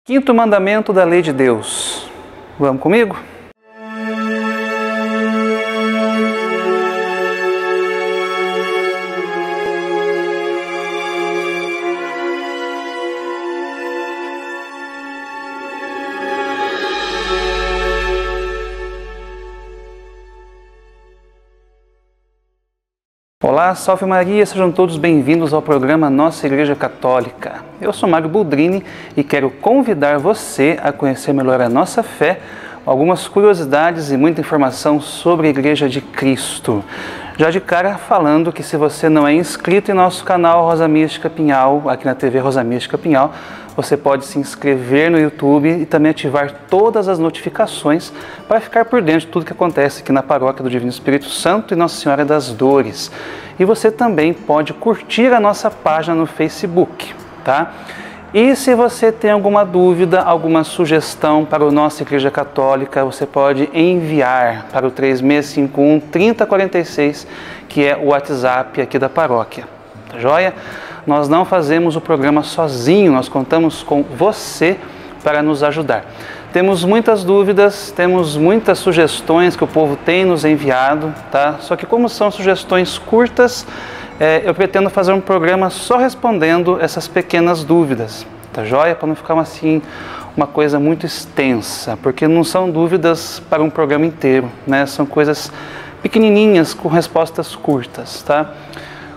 Quinto mandamento da lei de Deus. Vamos comigo? Olá, salve Maria, sejam todos bem-vindos ao programa Nossa Igreja Católica. Eu sou Mário Boldrini e quero convidar você a conhecer melhor a nossa fé, algumas curiosidades e muita informação sobre a Igreja de Cristo. Já de cara falando que se você não é inscrito em nosso canal Rosa Mística Pinhal, aqui na TV Rosa Mística Pinhal, você pode se inscrever no YouTube e também ativar todas as notificações para ficar por dentro de tudo que acontece aqui na Paróquia do Divino Espírito Santo e Nossa Senhora das Dores. E você também pode curtir a nossa página no Facebook, tá? E se você tem alguma dúvida, alguma sugestão para a nossa Igreja Católica, você pode enviar para o 3651-3046, que é o WhatsApp aqui da paróquia, tá joia? Nós não fazemos o programa sozinho, nós contamos com você para nos ajudar. Temos muitas dúvidas, temos muitas sugestões que o povo tem nos enviado, tá? Só que como são sugestões curtas, eu pretendo fazer um programa só respondendo essas pequenas dúvidas, tá joia? Para não ficar assim uma coisa muito extensa, porque não são dúvidas para um programa inteiro, né? São coisas pequenininhas com respostas curtas, tá?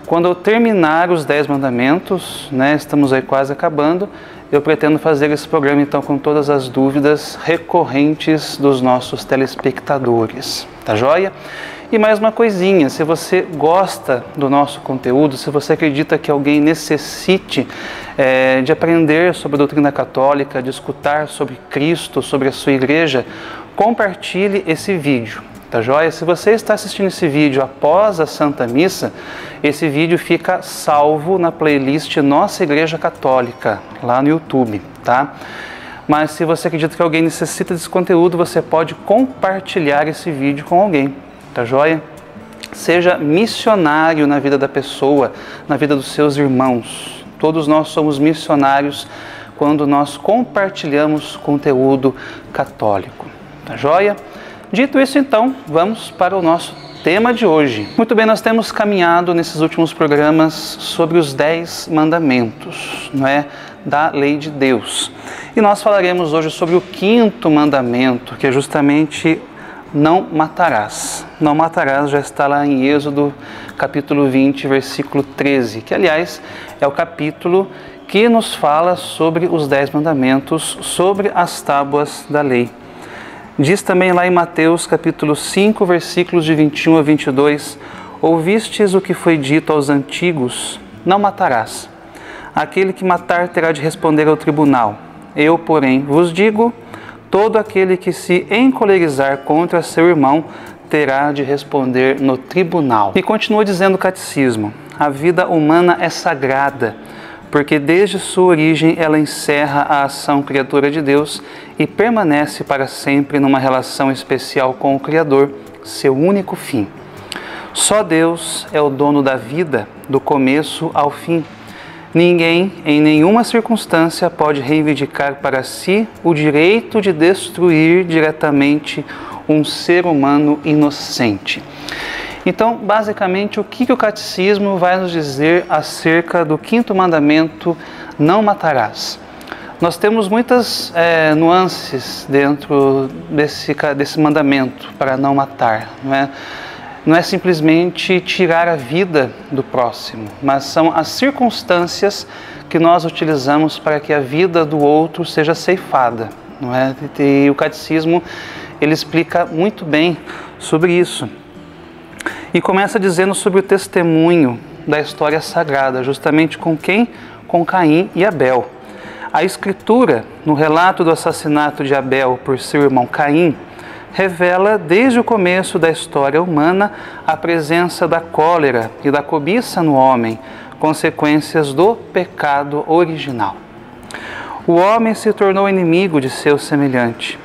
Quando eu terminar os 10 mandamentos, né, estamos aí quase acabando, eu pretendo fazer esse programa então com todas as dúvidas recorrentes dos nossos telespectadores, tá joia? E mais uma coisinha, se você gosta do nosso conteúdo, se você acredita que alguém necessite de aprender sobre a doutrina católica, de escutar sobre Cristo, sobre a sua igreja, compartilhe esse vídeo. Tá joia? Se você está assistindo esse vídeo após a Santa Missa, esse vídeo fica salvo na playlist Nossa Igreja Católica, lá no YouTube, tá? Mas se você acredita que alguém necessita desse conteúdo, você pode compartilhar esse vídeo com alguém, tá joia? Seja missionário na vida da pessoa, na vida dos seus irmãos. Todos nós somos missionários quando nós compartilhamos conteúdo católico, tá joia? Dito isso, então, vamos para o nosso tema de hoje. Muito bem, nós temos caminhado nesses últimos programas sobre os 10 mandamentos, não é, da lei de Deus. E nós falaremos hoje sobre o quinto mandamento, que é justamente não matarás. Não matarás já está lá em Êxodo, capítulo 20, versículo 13, que, aliás, é o capítulo que nos fala sobre os 10 mandamentos, sobre as tábuas da lei. Diz também lá em Mateus capítulo 5, versículos de 21 a 22, ouvistes o que foi dito aos antigos, não matarás. Aquele que matar terá de responder ao tribunal. Eu, porém, vos digo, todo aquele que se encolerizar contra seu irmão terá de responder no tribunal. E continua dizendo o catecismo, a vida humana é sagrada, porque desde sua origem ela encerra a ação criadora de Deus e permanece para sempre numa relação especial com o Criador, seu único fim. Só Deus é o dono da vida, do começo ao fim. Ninguém, em nenhuma circunstância, pode reivindicar para si o direito de destruir diretamente um ser humano inocente. Então, basicamente, o que o catecismo vai nos dizer acerca do quinto mandamento, não matarás? Nós temos muitas nuances dentro desse mandamento para não matar, não é? Não é simplesmente tirar a vida do próximo, mas são as circunstâncias que nós utilizamos para que a vida do outro seja ceifada, não é? E o catecismo, ele explica muito bem sobre isso. E começa dizendo sobre o testemunho da história sagrada, justamente com quem? Com Caim e Abel. A Escritura, no relato do assassinato de Abel por seu irmão Caim, revela desde o começo da história humana a presença da cólera e da cobiça no homem, consequências do pecado original. O homem se tornou inimigo de seu semelhante.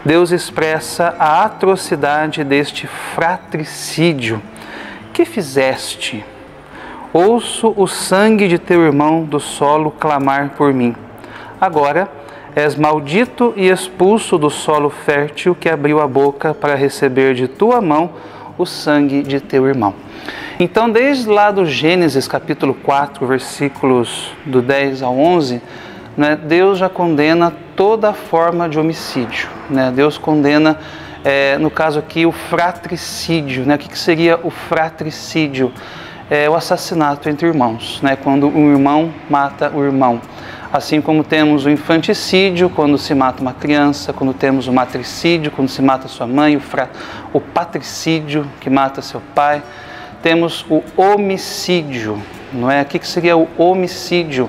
Deus expressa a atrocidade deste fratricídio. Que fizeste? Ouço o sangue de teu irmão do solo clamar por mim. Agora, És maldito e expulso do solo fértil que abriu a boca para receber de tua mão o sangue de teu irmão. Então, desde lá do Gênesis, capítulo 4, versículos do 10 ao 11, né, Deus já condena toda forma de homicídio. Né? Deus condena, no caso aqui, o fratricídio. Né? O que seria o fratricídio? É o assassinato entre irmãos, né? Quando um irmão mata o irmão. Assim como temos o infanticídio, quando se mata uma criança, quando temos o matricídio, quando se mata sua mãe, o patricídio, que mata seu pai. Temos o homicídio, não é? O que seria o homicídio?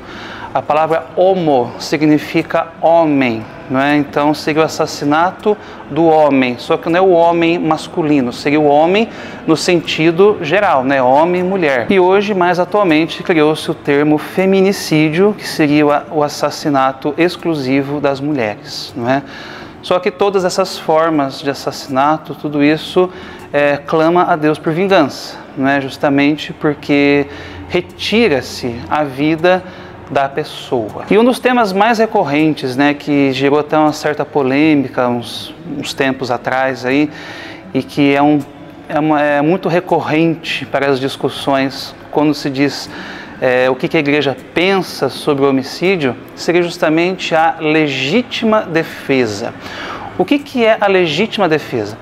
A palavra homo significa homem, não é? Então seria o assassinato do homem, só que não é o homem masculino, seria o homem no sentido geral, né? Homem e mulher. E hoje, mais atualmente, criou-se o termo feminicídio, que seria o assassinato exclusivo das mulheres, não é? Só que todas essas formas de assassinato, tudo isso clama a Deus por vingança, não é? Justamente porque retira-se a vida da pessoa. E um dos temas mais recorrentes, né, que gerou até uma certa polêmica uns tempos atrás aí, e que é muito recorrente para as discussões quando se diz o que a igreja pensa sobre o homicídio, seria justamente a legítima defesa. O que é a legítima defesa?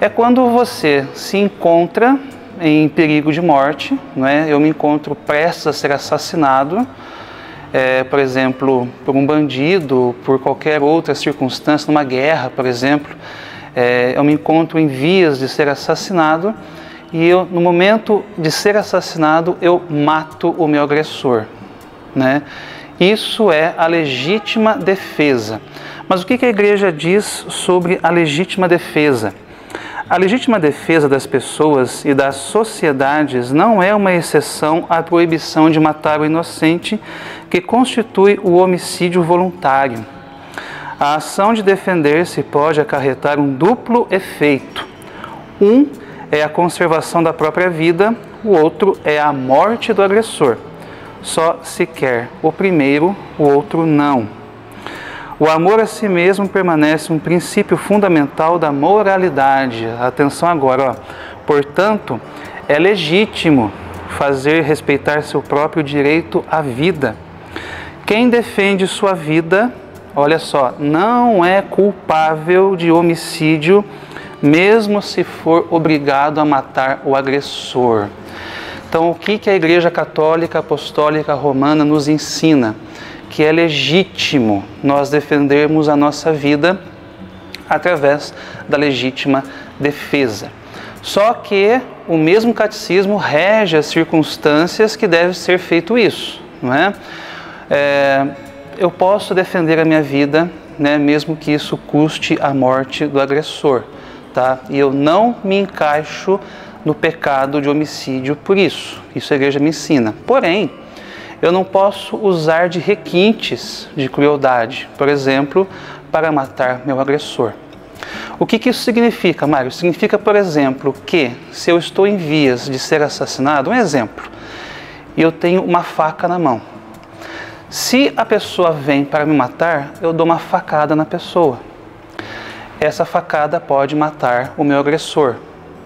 É quando você se encontra em perigo de morte, não é? Eu me encontro prestes a ser assassinado, por exemplo, por um bandido, por qualquer outra circunstância, numa guerra, por exemplo, eu me encontro em vias de ser assassinado e no momento de ser assassinado, eu mato o meu agressor, né? Isso é a legítima defesa. Mas o que a igreja diz sobre a legítima defesa? A legítima defesa das pessoas e das sociedades não é uma exceção à proibição de matar o inocente, que constitui o homicídio voluntário. A ação de defender-se pode acarretar um duplo efeito. Um é a conservação da própria vida, o outro é a morte do agressor. Só se quer o primeiro, o outro não. O amor a si mesmo permanece um princípio fundamental da moralidade. Atenção agora, ó. Portanto, é legítimo fazer respeitar seu próprio direito à vida. Quem defende sua vida, olha só, não é culpável de homicídio, mesmo se for obrigado a matar o agressor. Então, o que a Igreja Católica Apostólica Romana nos ensina? Que é legítimo nós defendermos a nossa vida através da legítima defesa. Só que o mesmo catecismo rege as circunstâncias que deve ser feito isso, não é? Eu posso defender a minha vida, né, mesmo que isso custe a morte do agressor, tá? E eu não me encaixo no pecado de homicídio por isso. Isso a igreja me ensina. Porém, eu não posso usar de requintes de crueldade, por exemplo, para matar meu agressor. O que isso significa, Mário? Significa, por exemplo, que se eu estou em vias de ser assassinado, um exemplo, e eu tenho uma faca na mão. Se a pessoa vem para me matar, eu dou uma facada na pessoa. Essa facada pode matar o meu agressor.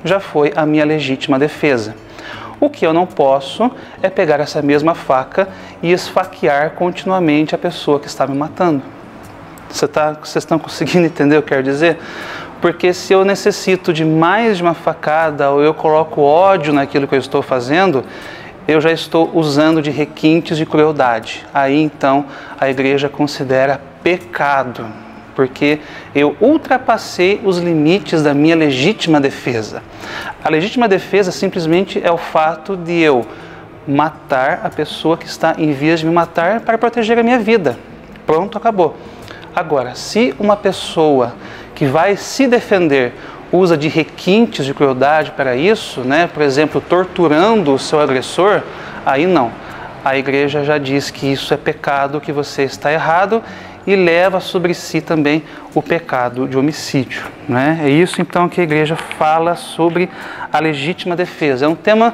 Já foi a minha legítima defesa. O que eu não posso é pegar essa mesma faca e esfaquear continuamente a pessoa que está me matando. Vocês estão conseguindo entender o que eu quero dizer? Porque se eu necessito de mais de uma facada ou eu coloco ódio naquilo que eu estou fazendo, eu já estou usando de requintes de crueldade. Aí então a igreja considera pecado, porque eu ultrapassei os limites da minha legítima defesa. A legítima defesa simplesmente é o fato de eu matar a pessoa que está em vias de me matar para proteger a minha vida. Pronto, acabou. Agora, se uma pessoa que vai se defender usa de requintes de crueldade para isso, né, por exemplo, torturando o seu agressor, aí não. A igreja já diz que isso é pecado, que você está errado, e leva sobre si também o pecado de homicídio, né? É isso então que a igreja fala sobre a legítima defesa. É um tema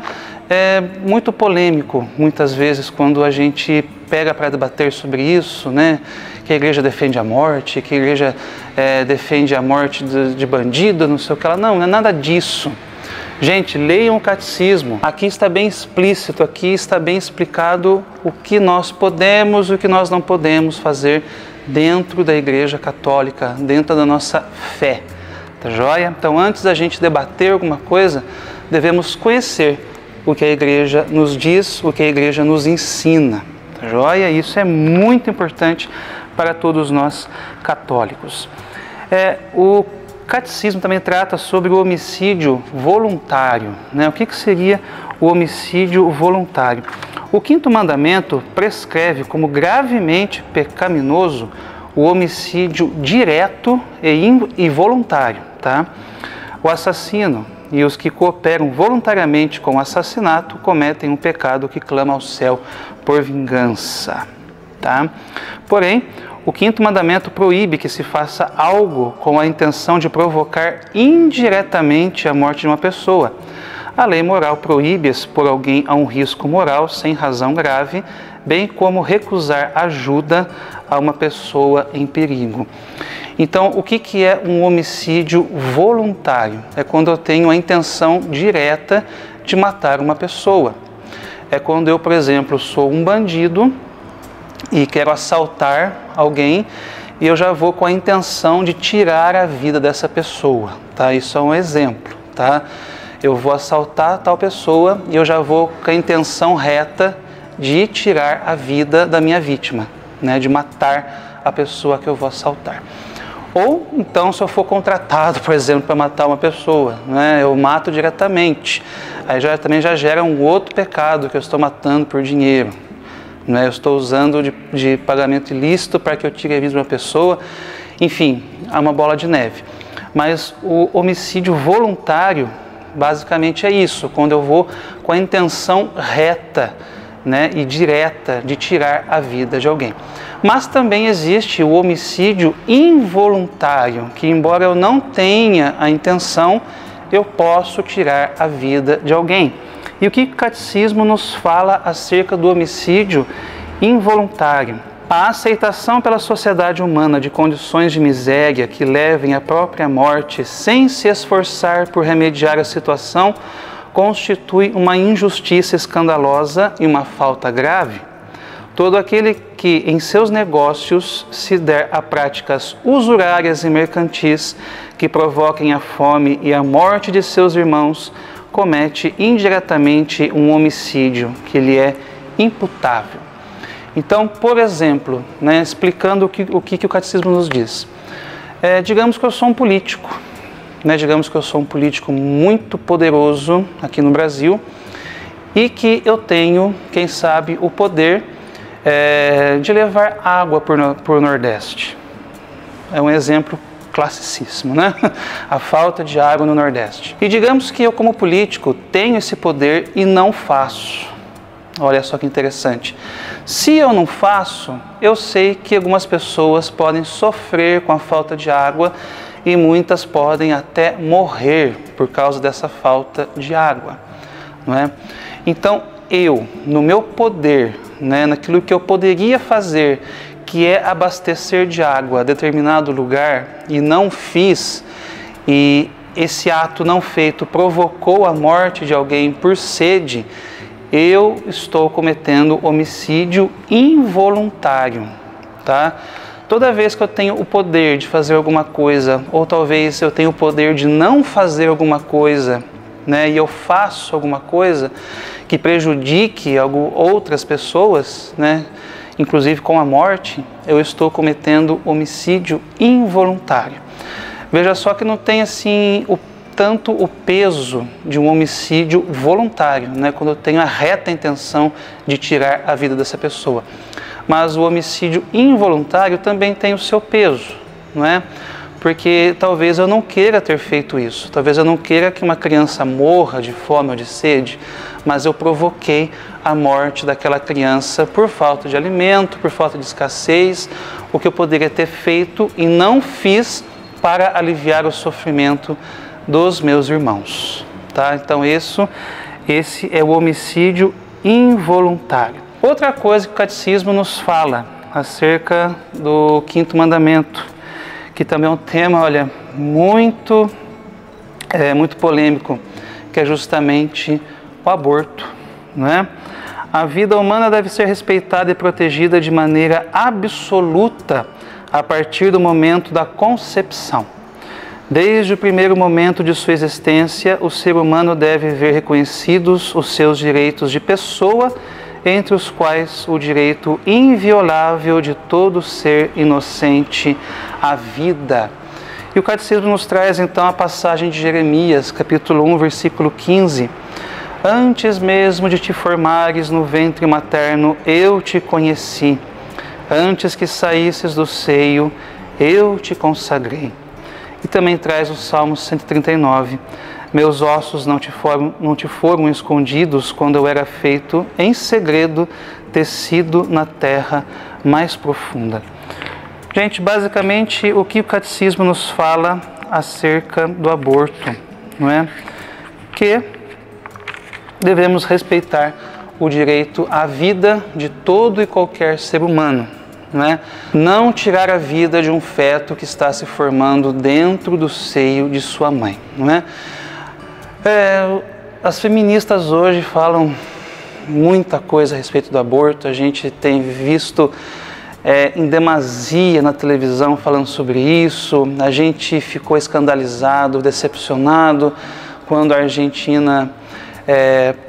é muito polêmico, muitas vezes, quando a gente pega para debater sobre isso, né? Que a igreja defende a morte, que a igreja defende a morte de bandido, não sei o que lá. Não, não é nada disso. Gente, leiam o catecismo. Aqui está bem explícito, aqui está bem explicado o que nós podemos e o que nós não podemos fazer dentro da igreja católica, dentro da nossa fé. Tá joia? Então, antes da gente debater alguma coisa, devemos conhecer o que a igreja nos diz, o que a igreja nos ensina. Tá joia? Isso é muito importante para todos nós católicos. O catecismo também trata sobre o homicídio voluntário, né? O que seria o homicídio voluntário? O quinto mandamento prescreve como gravemente pecaminoso o homicídio direto e voluntário, tá? O assassino e os que cooperam voluntariamente com o assassinato cometem um pecado que clama ao céu por vingança, tá? Porém, o quinto mandamento proíbe que se faça algo com a intenção de provocar indiretamente a morte de uma pessoa. A lei moral proíbe expor alguém a um risco moral sem razão grave, bem como recusar ajuda a uma pessoa em perigo. Então, o que é um homicídio voluntário? É quando eu tenho a intenção direta de matar uma pessoa. É quando eu, por exemplo, sou um bandido e quero assaltar alguém e eu já vou com a intenção de tirar a vida dessa pessoa, tá? Isso é um exemplo, tá? Eu vou assaltar tal pessoa e eu já vou com a intenção reta de tirar a vida da minha vítima, né? De matar a pessoa que eu vou assaltar. Ou então, se eu for contratado, por exemplo, para matar uma pessoa, né? Eu mato diretamente. Aí também já gera um outro pecado, que eu estou matando por dinheiro. Eu estou usando de pagamento ilícito para que eu tire a vida de uma pessoa. Enfim, há uma bola de neve. Mas o homicídio voluntário, basicamente é isso, quando eu vou com a intenção reta, né, e direta de tirar a vida de alguém. Mas também existe o homicídio involuntário, que embora eu não tenha a intenção, eu posso tirar a vida de alguém. E o que o catecismo nos fala acerca do homicídio involuntário? A aceitação pela sociedade humana de condições de miséria que levem à própria morte sem se esforçar por remediar a situação constitui uma injustiça escandalosa e uma falta grave. Todo aquele que em seus negócios se der a práticas usurárias e mercantis que provoquem a fome e a morte de seus irmãos comete indiretamente um homicídio que lhe é imputável. Então, por exemplo, né, explicando o que o catecismo nos diz. Digamos que eu sou um político, né, digamos que eu sou um político muito poderoso aqui no Brasil e que eu tenho, quem sabe, o poder de levar água por Nordeste. É um exemplo classicíssimo, né? A falta de água no Nordeste. E digamos que eu, como político, tenho esse poder e não faço. Olha só que interessante. Se eu não faço, eu sei que algumas pessoas podem sofrer com a falta de água e muitas podem até morrer por causa dessa falta de água, não é? Então, eu, no meu poder, né, naquilo que eu poderia fazer, que é abastecer de água a determinado lugar, e não fiz, e esse ato não feito provocou a morte de alguém por sede, eu estou cometendo homicídio involuntário, tá? Toda vez que eu tenho o poder de fazer alguma coisa, ou talvez eu tenho o poder de não fazer alguma coisa, né, e eu faço alguma coisa que prejudique outras pessoas, né, inclusive com a morte, eu estou cometendo homicídio involuntário. Veja só que não tem assim tanto o peso de um homicídio voluntário, né, quando eu tenho a reta intenção de tirar a vida dessa pessoa. Mas o homicídio involuntário também tem o seu peso, não é? Porque talvez eu não queira ter feito isso, talvez eu não queira que uma criança morra de fome ou de sede, mas eu provoquei a morte daquela criança por falta de alimento, por falta de escassez, o que eu poderia ter feito e não fiz para aliviar o sofrimento dos meus irmãos, tá? Então isso Esse é o homicídio involuntário. Outra coisa que o Catecismo nos fala acerca do quinto mandamento, que também é um tema, olha, muito polêmico, que é justamente o aborto, não é? A vida humana deve ser respeitada e protegida de maneira absoluta a partir do momento da concepção. Desde o primeiro momento de sua existência, o ser humano deve ver reconhecidos os seus direitos de pessoa, entre os quais o direito inviolável de todo ser inocente à vida. E o Catecismo nos traz então a passagem de Jeremias, capítulo 1, versículo 15. Antes mesmo de te formares no ventre materno, eu te conheci. Antes que saísses do seio, eu te consagrei. E também traz o Salmo 139. Meus ossos não te foram escondidos quando eu era feito em segredo, tecido na terra mais profunda. Gente, basicamente o que o Catecismo nos fala acerca do aborto, não é? Que devemos respeitar o direito à vida de todo e qualquer ser humano, não é? Não tirar a vida de um feto que está se formando dentro do seio de sua mãe, não é? As feministas hoje falam muita coisa a respeito do aborto. A gente tem visto em demasia na televisão falando sobre isso. A gente ficou escandalizado, decepcionado quando a Argentina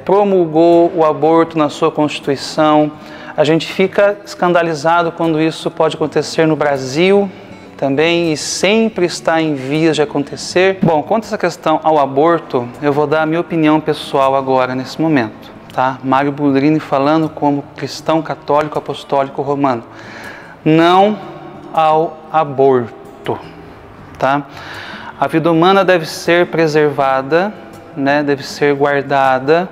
promulgou o aborto na sua Constituição. A gente fica escandalizado quando isso pode acontecer no Brasil também, e sempre está em vias de acontecer. Bom, quanto a essa questão ao aborto, eu vou dar a minha opinião pessoal agora, nesse momento, tá? Mário Boldrini falando como cristão católico apostólico romano. Não ao aborto, tá? A vida humana deve ser preservada, né? Deve ser guardada,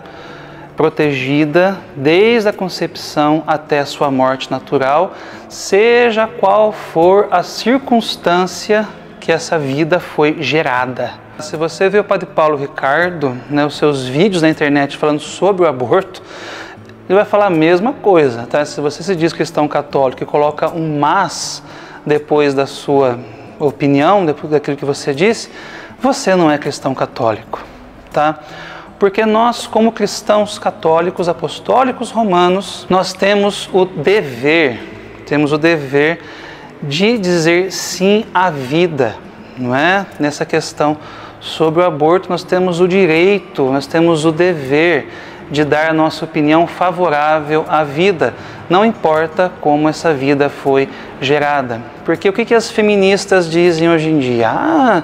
protegida desde a concepção até a sua morte natural, seja qual for a circunstância que essa vida foi gerada. Se você vê o Padre Paulo Ricardo, né, os seus vídeos na internet falando sobre o aborto, ele vai falar a mesma coisa, tá? Se você se diz cristão católico e coloca um mas depois da sua opinião, depois daquilo que você disse, você não é cristão católico, tá? Porque nós, como cristãos católicos, apostólicos romanos, nós temos o dever de dizer sim à vida, não é? Nessa questão sobre o aborto, nós temos o direito, nós temos o dever de dar a nossa opinião favorável à vida, não importa como essa vida foi gerada. Porque o que as feministas dizem hoje em dia?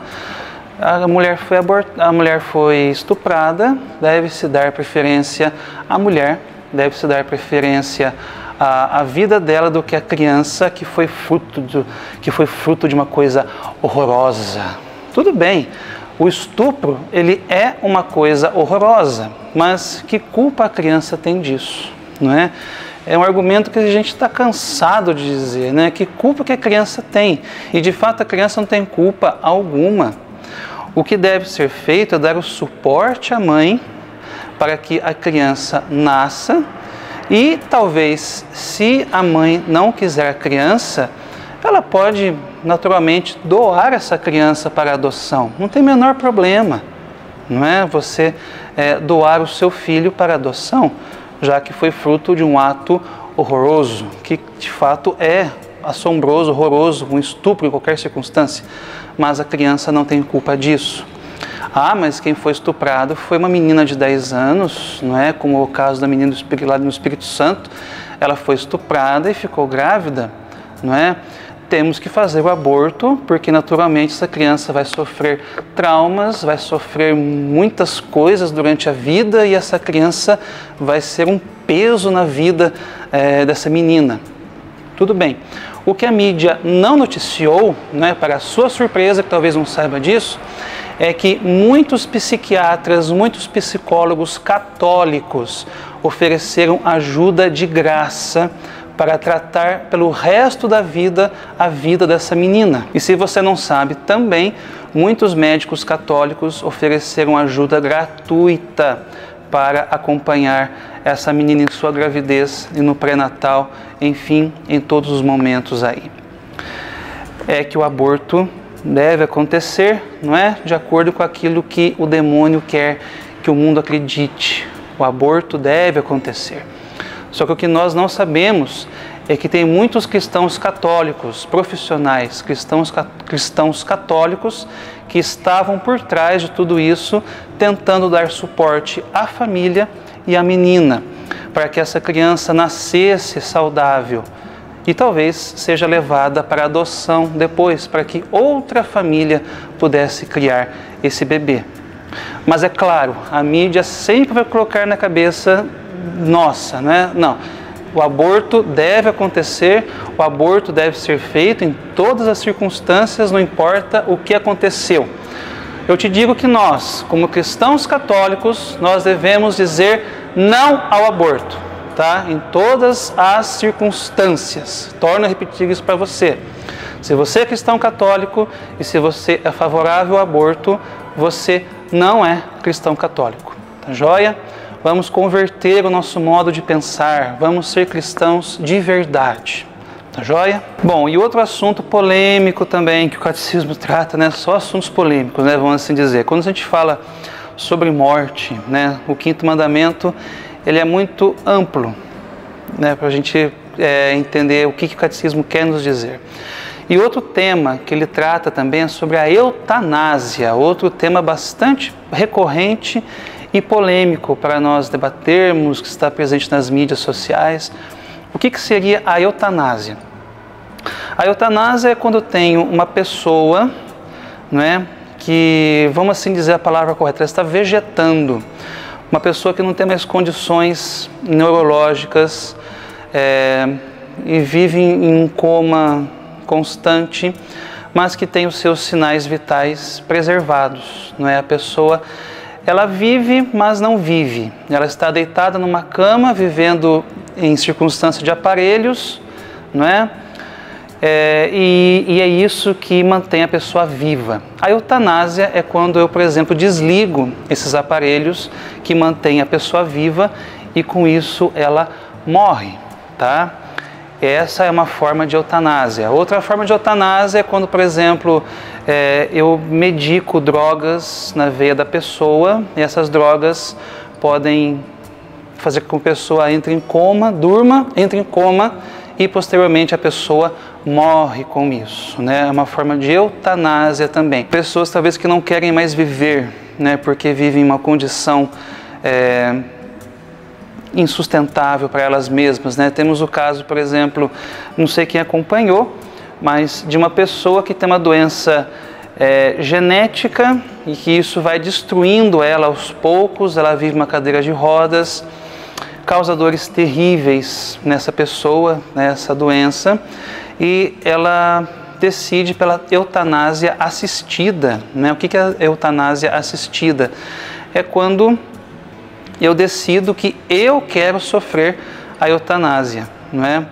A mulher foi estuprada, deve-se dar preferência à mulher, deve-se dar preferência à vida dela do que a criança que foi fruto de uma coisa horrorosa. Tudo bem, o estupro, ele é uma coisa horrorosa, mas que culpa a criança tem disso, não é? É um argumento que a gente está cansado de dizer, né? Que culpa que a criança tem? E de fato a criança não tem culpa alguma. O que deve ser feito é dar o suporte à mãe para que a criança nasça e talvez, se a mãe não quiser a criança, ela pode naturalmente doar essa criança para adoção. Não tem o menor problema, não é? Você doar o seu filho para adoção, já que foi fruto de um ato horroroso, que de fato é assombroso, horroroso, um estupro em qualquer circunstância, mas a criança não tem culpa disso. Mas quem foi estuprado foi uma menina de 10 anos, não é? Como o caso da menina lá no Espírito Santo, ela foi estuprada e ficou grávida, não é? Temos que fazer o aborto, porque naturalmente essa criança vai sofrer traumas, vai sofrer muitas coisas durante a vida e essa criança vai ser um peso na vida dessa menina. Tudo bem. O que a mídia não noticiou, né, para a sua surpresa, que talvez não saiba disso, é que muitos psiquiatras, muitos psicólogos católicos ofereceram ajuda de graça para tratar pelo resto da vida a vida dessa menina. E se você não sabe também, muitos médicos católicos ofereceram ajuda gratuita para acompanhar essa menina em sua gravidez e no pré-natal, enfim, em todos os momentos aí. É que o aborto deve acontecer, não é? De acordo com aquilo que o demônio quer que o mundo acredite. O aborto deve acontecer. Só que o que nós não sabemos é que tem muitos cristãos católicos, profissionais, cristãos católicos, que estavam por trás de tudo isso, tentando dar suporte à família e à menina, para que essa criança nascesse saudável e talvez seja levada para adoção depois, para que outra família pudesse criar esse bebê. Mas é claro, a mídia sempre vai colocar na cabeça nossa, né? Não. O aborto deve acontecer, o aborto deve ser feito em todas as circunstâncias, não importa o que aconteceu. Eu te digo que nós, como cristãos católicos, nós devemos dizer não ao aborto, tá? Em todas as circunstâncias. Torno a repetir isso para você. Se você é cristão católico e se você é favorável ao aborto, você não é cristão católico, tá joia? Vamos converter o nosso modo de pensar, vamos ser cristãos de verdade, tá joia? Bom, e outro assunto polêmico também que o catecismo trata, né? Só assuntos polêmicos, né? Vamos assim dizer. Quando a gente fala sobre morte, né? O quinto mandamento, ele é muito amplo, né? Para a gente entender o que o catecismo quer nos dizer. E outro tema que ele trata também é sobre a eutanásia, outro tema bastante recorrente e polêmico para nós debatermos, que está presente nas mídias sociais. O que seria a eutanásia? A eutanásia é quando eu tenho uma pessoa, não é, que, vamos assim dizer a palavra correta, ela está vegetando. Uma pessoa que não tem mais condições neurológicas e vive em um coma constante, mas que tem os seus sinais vitais preservados, não é? A pessoa, ela vive, mas não vive. Ela está deitada numa cama, vivendo em circunstância de aparelhos, não é? E é isso que mantém a pessoa viva. A eutanásia é quando eu, por exemplo, desligo esses aparelhos que mantêm a pessoa viva e com isso ela morre, tá? Essa é uma forma de eutanásia. Outra forma de eutanásia é quando, por exemplo, eu medico drogas na veia da pessoa e essas drogas podem fazer com que a pessoa entre em coma, durma, entre em coma e posteriormente a pessoa morre com isso, né? É uma forma de eutanásia também. Pessoas talvez que não querem mais viver, né? Porque vivem em uma condição insustentável para elas mesmas, né? Temos o caso, por exemplo, não sei quem acompanhou, mas de uma pessoa que tem uma doença genética e que isso vai destruindo ela aos poucos, ela vive uma cadeira de rodas, causa dores terríveis nessa pessoa, nessa doença, e ela decide pela eutanásia assistida, né? O que é a eutanásia assistida? É quando eu decido que eu quero sofrer a eutanásia, não é?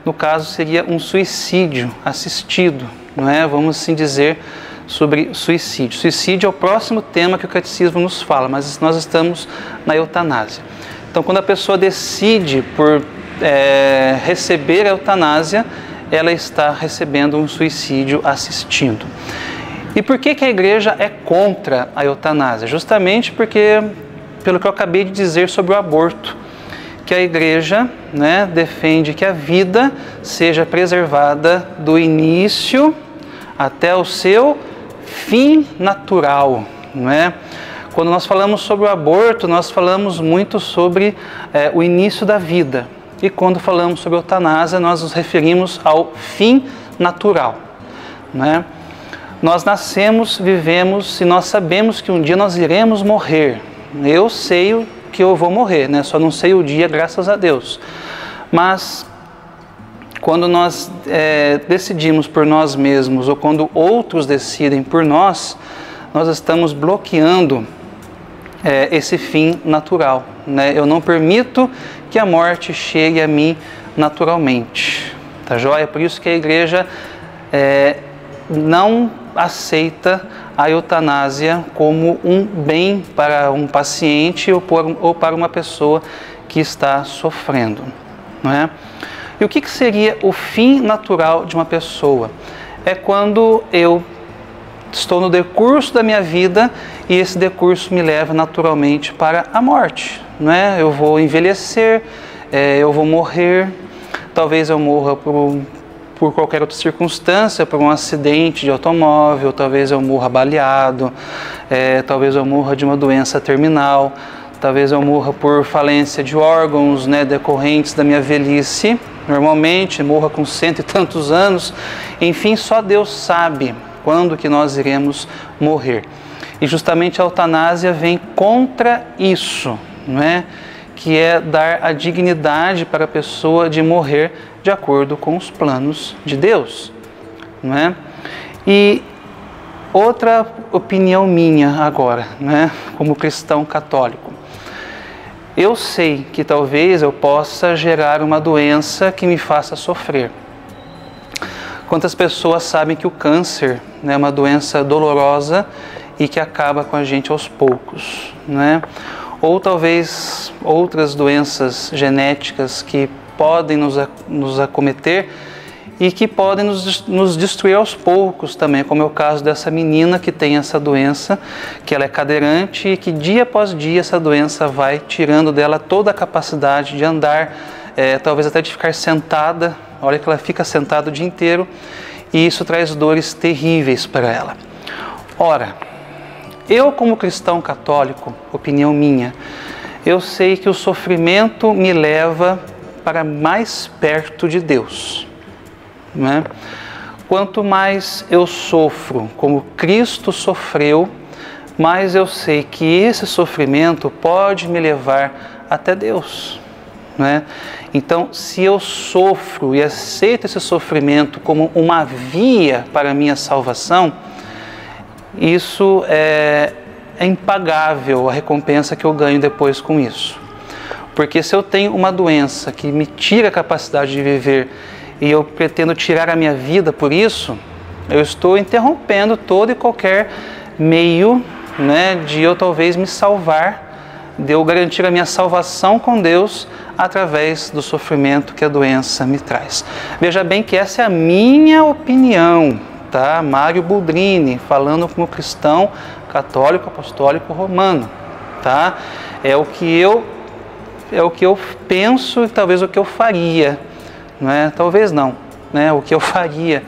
No caso seria um suicídio assistido, não é? Vamos assim dizer sobre suicídio. Suicídio é o próximo tema que o catecismo nos fala, mas nós estamos na eutanásia. Então, quando a pessoa decide por receber a eutanásia, ela está recebendo um suicídio assistido. E por que a igreja é contra a eutanásia? Justamente porque, pelo que eu acabei de dizer sobre o aborto, que a igreja, né, defende que a vida seja preservada do início até o seu fim natural, não é? Quando nós falamos sobre o aborto, nós falamos muito sobre o início da vida. E quando falamos sobre a eutanásia, nós nos referimos ao fim natural, não é? Nós nascemos, vivemos e nós sabemos que um dia nós iremos morrer. Eu sei que eu vou morrer, né? Só não sei o dia, graças a Deus. Mas quando nós decidimos por nós mesmos ou quando outros decidem por nós, nós estamos bloqueando esse fim natural, né? Eu não permito que a morte chegue a mim naturalmente, tá joia? Por isso que a igreja não aceita a eutanásia como um bem para um paciente ou para uma pessoa que está sofrendo, não é? E o que seria o fim natural de uma pessoa? É quando eu estou no decurso da minha vida e esse decurso me leva naturalmente para a morte, não é? Eu vou envelhecer, eu vou morrer, talvez eu morra por qualquer outra circunstância, por um acidente de automóvel, talvez eu morra baleado, talvez eu morra de uma doença terminal, talvez eu morra por falência de órgãos, né, decorrentes da minha velhice, normalmente morra com 100 e tantos anos, enfim, só Deus sabe quando que nós iremos morrer. E justamente a eutanásia vem contra isso, não é? Que é dar a dignidade para a pessoa de morrer de acordo com os planos de Deus, não é? E outra opinião minha agora, não é? Como cristão católico, eu sei que talvez eu possa gerar uma doença que me faça sofrer. Quantas pessoas sabem que o câncer, né, é uma doença dolorosa e que acaba com a gente aos poucos, né? Ou talvez outras doenças genéticas que podem nos acometer e que podem nos destruir aos poucos também, como é o caso dessa menina que tem essa doença, que ela é cadeirante e que dia após dia essa doença vai tirando dela toda a capacidade de andar, talvez até de ficar sentada. Olha que ela fica sentada o dia inteiro e isso traz dores terríveis para ela. Ora, eu como cristão católico, opinião minha, eu sei que o sofrimento me leva para mais perto de Deus, né? Quanto mais eu sofro como Cristo sofreu, mais eu sei que esse sofrimento pode me levar até Deus, né? Então, se eu sofro e aceito esse sofrimento como uma via para a minha salvação, isso é impagável a recompensa que eu ganho depois com isso. Porque se eu tenho uma doença que me tira a capacidade de viver e eu pretendo tirar a minha vida por isso, eu estou interrompendo todo e qualquer meio, né, de eu talvez me salvar, de eu garantir a minha salvação com Deus através do sofrimento que a doença me traz. Veja bem que essa é a minha opinião, tá? Mário Boldrini, falando como cristão católico apostólico romano, tá? É o que eu penso e talvez o que eu faria, não é? Talvez não, né? O que eu faria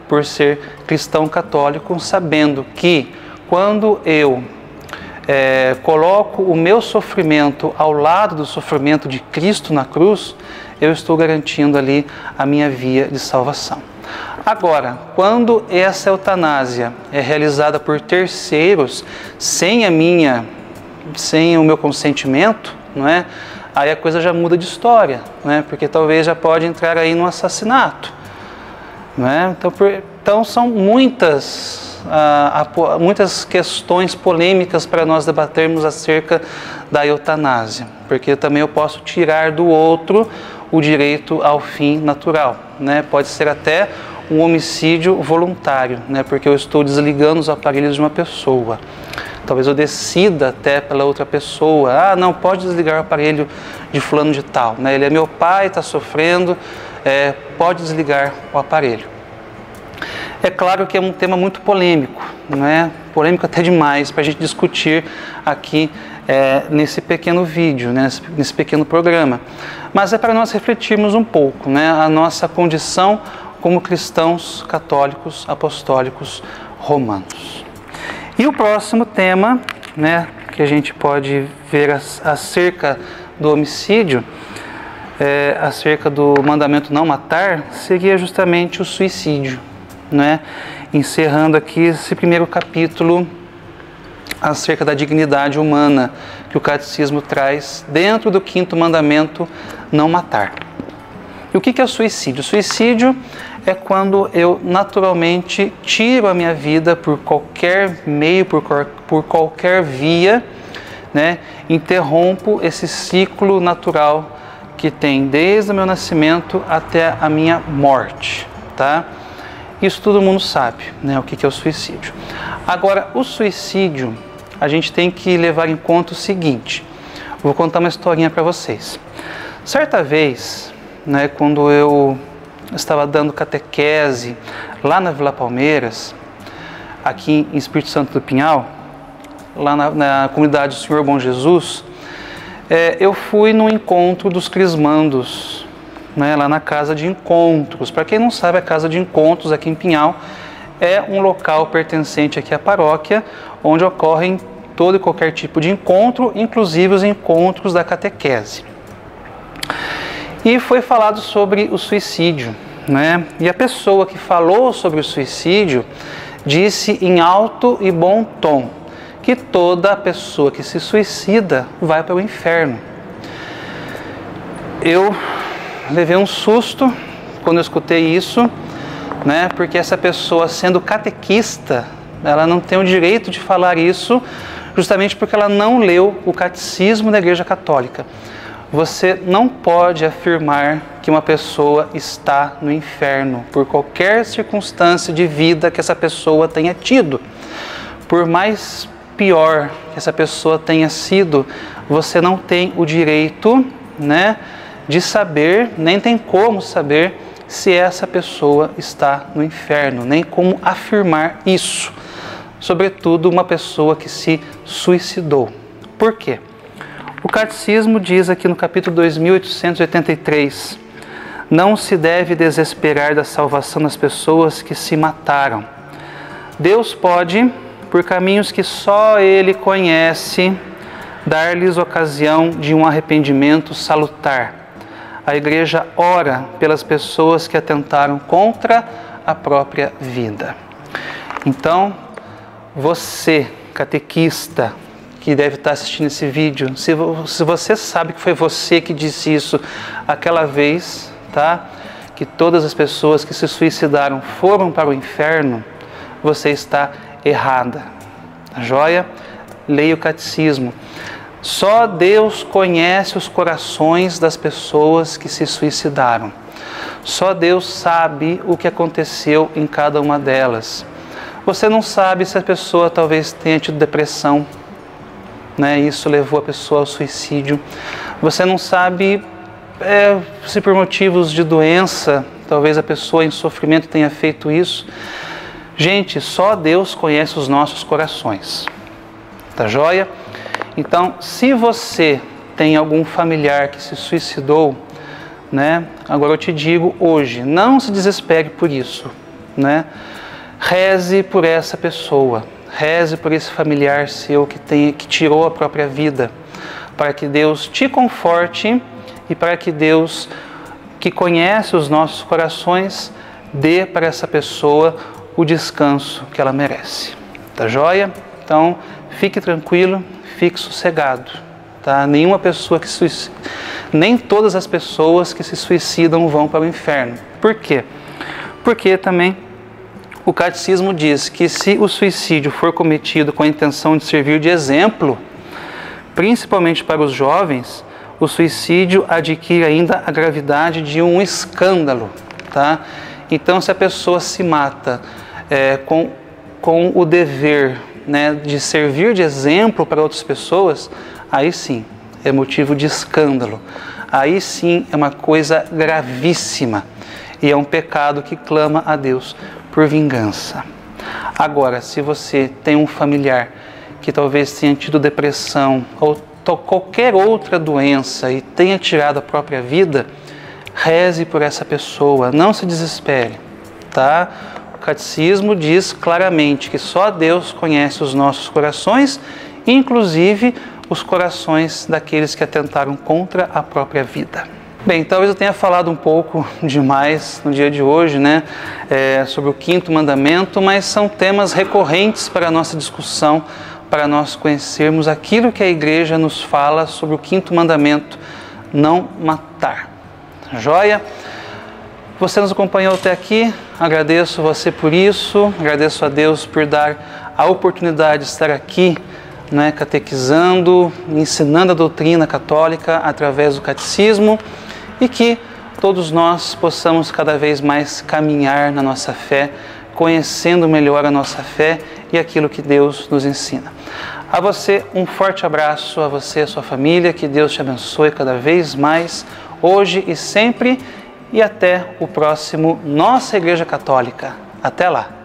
por ser cristão católico, sabendo que quando eu coloco o meu sofrimento ao lado do sofrimento de Cristo na cruz, eu estou garantindo ali a minha via de salvação. Agora, quando essa eutanásia é realizada por terceiros, sem o meu consentimento, não é? Aí a coisa já muda de história, não é? Porque talvez já pode entrar aí no assassinato, não é? Então são muitas questões polêmicas para nós debatermos acerca da eutanásia, porque também eu posso tirar do outro o direito ao fim natural, né? Pode ser até um homicídio voluntário, né? Porque eu estou desligando os aparelhos de uma pessoa. Talvez eu decida até pela outra pessoa, não, pode desligar o aparelho de fulano de tal, né? Ele é meu pai, está sofrendo, pode desligar o aparelho. É claro que é um tema muito polêmico, não é? Polêmico até demais para a gente discutir aqui nesse pequeno vídeo, né? Nesse pequeno programa. Mas é para nós refletirmos um pouco, né? A nossa condição como cristãos católicos apostólicos romanos. E o próximo tema, né, que a gente pode ver acerca do homicídio, acerca do mandamento não matar, seria justamente o suicídio, né? Encerrando aqui esse primeiro capítulo acerca da dignidade humana que o catecismo traz dentro do 5º mandamento, não matar. E o que é o suicídio? O suicídio é quando eu naturalmente tiro a minha vida por qualquer meio, por qualquer via, né? Interrompo esse ciclo natural que tem desde o meu nascimento até a minha morte, tá? Isso todo mundo sabe, né, o que é o suicídio. Agora, o suicídio, a gente tem que levar em conta o seguinte. Vou contar uma historinha para vocês. Certa vez, né, quando eu estava dando catequese lá na Vila Palmeiras, aqui em Espírito Santo do Pinhal, lá na comunidade do Senhor Bom Jesus, eu fui no encontro dos crismandos, né, lá na Casa de Encontros. Para quem não sabe, a Casa de Encontros aqui em Pinhal é um local pertencente aqui à paróquia, onde ocorrem todo e qualquer tipo de encontro, inclusive os encontros da catequese. E foi falado sobre o suicídio, né? E a pessoa que falou sobre o suicídio disse em alto e bom tom que toda pessoa que se suicida vai para o inferno. Eu levei um susto quando eu escutei isso, né? Porque essa pessoa, sendo catequista, ela não tem o direito de falar isso, justamente porque ela não leu o catecismo da Igreja Católica. Você não pode afirmar que uma pessoa está no inferno por qualquer circunstância de vida que essa pessoa tenha tido. Por mais pior que essa pessoa tenha sido, você não tem o direito, né, de saber, nem tem como saber se essa pessoa está no inferno, nem como afirmar isso. Sobretudo uma pessoa que se suicidou. Por quê? O Catecismo diz aqui no capítulo 2883, não se deve desesperar da salvação das pessoas que se mataram. Deus pode, por caminhos que só Ele conhece, dar-lhes ocasião de um arrependimento salutar. A Igreja ora pelas pessoas que atentaram contra a própria vida. Então, você, catequista, que deve estar assistindo esse vídeo, se você sabe que foi você que disse isso aquela vez, tá? Que todas as pessoas que se suicidaram foram para o inferno, você está errada. Tá joia? Leia o catecismo. Só Deus conhece os corações das pessoas que se suicidaram. Só Deus sabe o que aconteceu em cada uma delas. Você não sabe se a pessoa talvez tenha tido depressão, né? Isso levou a pessoa ao suicídio. Você não sabe se por motivos de doença, talvez a pessoa em sofrimento tenha feito isso. Gente, só Deus conhece os nossos corações. Tá joia? Então, se você tem algum familiar que se suicidou, né? Agora eu te digo hoje, não se desespere por isso, né? Reze por essa pessoa. Reze por esse familiar seu que tirou a própria vida, para que Deus te conforte e para que Deus, que conhece os nossos corações, dê para essa pessoa o descanso que ela merece. Tá joia? Então, fique tranquilo, fique sossegado. Tá? Nenhuma pessoa que nem todas as pessoas que se suicidam vão para o inferno. Por quê? Porque também o Catecismo diz que se o suicídio for cometido com a intenção de servir de exemplo, principalmente para os jovens, o suicídio adquire ainda a gravidade de um escândalo. Tá? Então, se a pessoa se mata com o dever, né, de servir de exemplo para outras pessoas, aí sim é motivo de escândalo. Aí sim é uma coisa gravíssima e é um pecado que clama a Deus por vingança. Agora, se você tem um familiar que talvez tenha tido depressão ou qualquer outra doença e tenha tirado a própria vida, reze por essa pessoa, não se desespere, tá? O Catecismo diz claramente que só Deus conhece os nossos corações, inclusive os corações daqueles que atentaram contra a própria vida. Bem, talvez eu tenha falado um pouco demais no dia de hoje, né, sobre o 5º mandamento, mas são temas recorrentes para a nossa discussão, para nós conhecermos aquilo que a Igreja nos fala sobre o 5º mandamento, não matar. Joia? Você nos acompanhou até aqui, agradeço você por isso, agradeço a Deus por dar a oportunidade de estar aqui, né, catequizando, ensinando a doutrina católica através do catecismo, e que todos nós possamos cada vez mais caminhar na nossa fé, conhecendo melhor a nossa fé e aquilo que Deus nos ensina. A você um forte abraço, a você e a sua família, que Deus te abençoe cada vez mais, hoje e sempre, e até o próximo Nossa Igreja Católica. Até lá!